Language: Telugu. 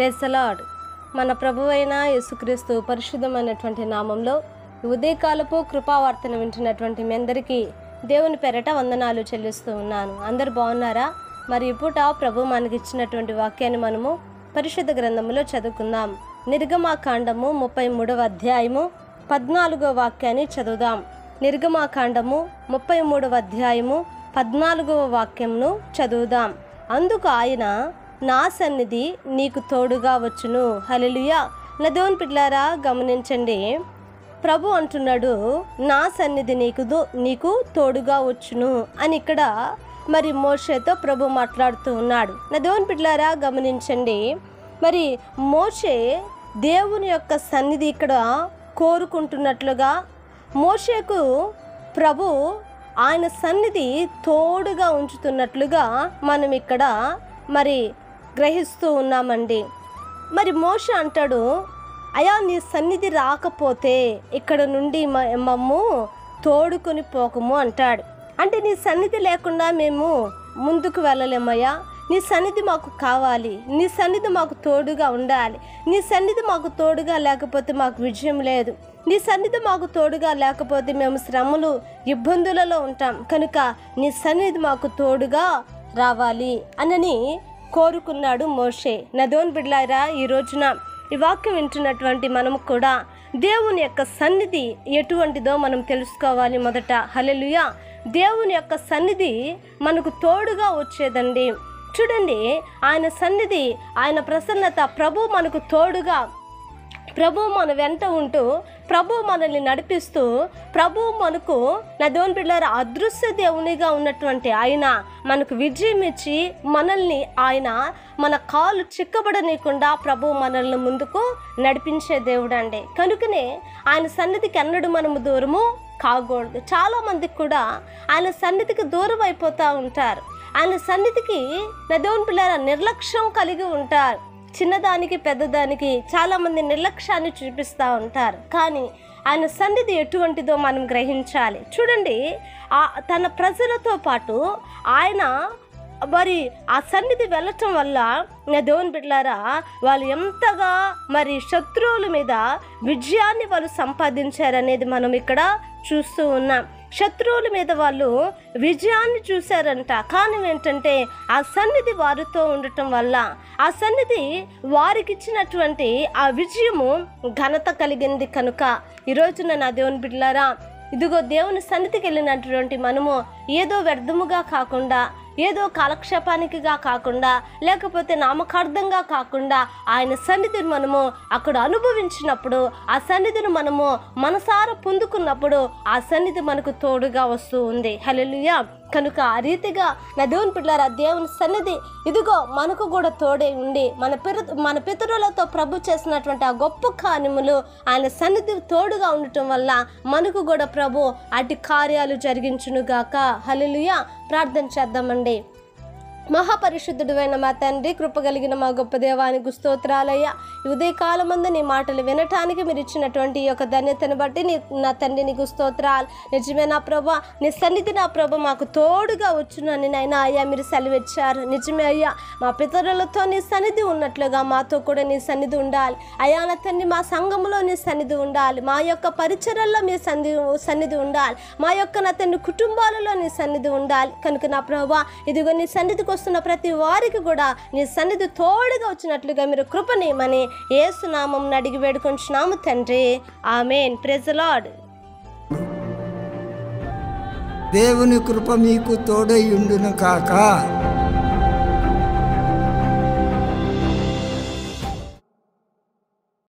Praise the lord. మన ప్రభువైన యేసుక్రీస్తు పరిశుద్ధమైనటువంటి నామంలో ఉదయకాలపు కృపావార్తను వింటున్నటువంటి మీ అందరికీ దేవుని పేరట వందనాలు చెల్లిస్తూ ఉన్నాను. అందరు బాగున్నారా? మరి ఇప్పుడు ప్రభు మనకి ఇచ్చినటువంటి వాక్యాన్ని మనము పరిశుద్ధ గ్రంథములో చదువుకుందాం. నిర్గమాకాండము 33వ అధ్యాయము 14వ వాక్యాన్ని చదువుదాం. నిర్గమాకాండము 33వ అధ్యాయము 14వ వాక్యంను చదువుదాం. అందుకు ఆయన, నా సన్నిధి నీకు తోడుగా వచ్చును. హల్లెలూయా. నా దేవుని పిల్లారా గమనించండి, ప్రభు అంటున్నాడు నా సన్నిధి నీకు తోడుగా వచ్చును అని. ఇక్కడ మరి మోషేతో ప్రభు మాట్లాడుతూ ఉన్నాడు. నా దేవుని పిల్లారా గమనించండి, మరి మోషే దేవుని యొక్క సన్నిధి ఇక్కడ కోరుకుంటున్నట్లుగా మోషేకు ప్రభు ఆయన సన్నిధి తోడుగా ఉంచుతున్నట్లుగా మనం ఇక్కడ మరి గ్రహిస్తూ ఉన్నామండి. మరి మోషే అంటాడు, అయా నీ సన్నిధి రాకపోతే ఇక్కడ నుండి మమ్ము తోడుకొని పోకము అంటాడు. అంటే నీ సన్నిధి లేకుండా మేము ముందుకు వెళ్ళలేమయ్యా, నీ సన్నిధి మాకు కావాలి, నీ సన్నిధి మాకు తోడుగా ఉండాలి, నీ సన్నిధి మాకు తోడుగా లేకపోతే మాకు విజయం లేదు, నీ సన్నిధి మాకు తోడుగా లేకపోతే మేము శ్రమలు ఇబ్బందులలో ఉంటాం, కనుక నీ సన్నిధి మాకు తోడుగా రావాలి అని కోరుకున్నాడు మోషే. నా దేవుని బిడ్డలారా, ఈ రోజున ఈ వాక్యం వింటున్నటువంటి మనము కూడా దేవుని యొక్క సన్నిధి ఎటువంటిదో మనం తెలుసుకోవాలి మొదట. హల్లెలూయా. దేవుని యొక్క సన్నిధి మనకు తోడుగా వచ్చేదండి. చూడండి, ఆయన సన్నిధి, ఆయన ప్రసన్నత, ప్రభు మనకు తోడుగా, ప్రభు మన వెంట ఉంటూ, ప్రభు మనల్ని నడిపిస్తూ, ప్రభు మనకు నా దేవుని బిడ్డలారా అదృశ్య దేవునిగా ఉన్నటువంటి ఆయన మనకు విజయం ఇచ్చి మనల్ని ఆయన మన కాలు చిక్కబడనీయకుండా ప్రభు మనల్ని ముందుకు నడిపించే దేవుడు అండి. కనుకనే ఆయన సన్నిధికి ఎన్నడూ మనము దూరము కాకూడదు. చాలామందికి కూడా ఆయన సన్నిధికి దూరం అయిపోతూ ఉంటారు. ఆయన సన్నిధికి నా దేవుని పిల్లల నిర్లక్ష్యం కలిగి ఉంటారు. చిన్నదానికి పెద్దదానికి చాలామంది నిర్లక్ష్యాన్ని చూపిస్తూ ఉంటారు. కానీ ఆయన సన్నిధి ఎటువంటిదో మనం గ్రహించాలి. చూడండి, తన ప్రజలతో పాటు ఆయన మరి ఆ సన్నిధి వెళ్ళటం వల్ల నా దేవుని బిడ్డలారా వాళ్ళు ఎంతగా మరి శత్రువుల మీద విజయాన్ని వాళ్ళు సంపాదించారనేది మనం ఇక్కడ చూస్తూ ఉన్నాం. శత్రువుల మీద వాళ్ళు విజయాన్ని చూశారంట. కానీ ఏంటంటే ఆ సన్నిధి వారితో ఉండటం వల్ల, ఆ సన్నిధి వారికి ఇచ్చినటువంటి ఆ విజయము ఘనత కలిగింది. కనుక ఈరోజున నా దేవుని బిడ్డలారా, ఇదిగో దేవుని సన్నిధికి వెళ్ళినటువంటి మనము ఏదో వ్యర్థముగా కాకుండా, ఏదో కాలక్షేపానికిగా కాకుండా, లేకపోతే నామకార్థంగా కాకుండా ఆయన సన్నిధిని మనము అక్కడ అనుభవించినప్పుడు, ఆ సన్నిధిని మనము మనసారా పొందుకున్నప్పుడు ఆ సన్నిధి మనకు తోడుగా వస్తూ ఉంది. హల్లెలూయా. కనుక ఆ రీతిగా నా దేవుని పిల్లల దేవుని సన్నిధి ఇదిగో మనకు కూడా తోడే ఉండి మన పితరులతో ప్రభు చేసినటువంటి ఆ గొప్ప కార్యములు ఆయన సన్నిధి తోడుగా ఉండటం వల్ల మనకు కూడా ప్రభు అటు కార్యాలు జరిగించునుగాక. హల్లెలూయా. ప్రార్థన చేద్దామండి. మహాపరిశుద్ధుడైన మా తండ్రి, కృపగలిగిన మా గొప్ప దేవానికి స్తోత్రాలయ్యా. ఉదయకాలమందు నీ మాటలు వినటానికి మీరు ఇచ్చినటువంటి ఈ యొక్క ధన్యతను బట్టి నా తండ్రి నీకు స్తోత్రాలు. నిజమే నా ప్రభా, నీ సన్నిధి నా ప్రభ మాకు తోడుగా వచ్చును అని నైనా అయ్యా మీరు సెలవిచ్చారు. నిజమే అయ్యా, మా పితరులతో నీ సన్నిధి ఉన్నట్లుగా మాతో కూడా నీ సన్నిధి ఉండాలి. అయ్యా నా తండ్రి, మా సంఘంలో నీ సన్నిధి ఉండాలి, మా యొక్క పరిచర్యల్లో మీ సన్నిధి ఉండాలి, మా యొక్క నా తండ్రి కుటుంబాలలో నీ సన్నిధి ఉండాలి. కనుక నా ప్రభా ఇదిగో నీ సన్నిధికి వస్తున్న ప్రతి వారికి కూడా నీ సన్నిధి తోడుగా వచ్చినట్లుగా మీరు కృపనీయమని యేసు నామమున అడిగి వేడుకొంచున్నాము తండ్రి. ఆమేన్. Praise the lord. దేవుని కృప మీకు తోడై ఉండును కాక.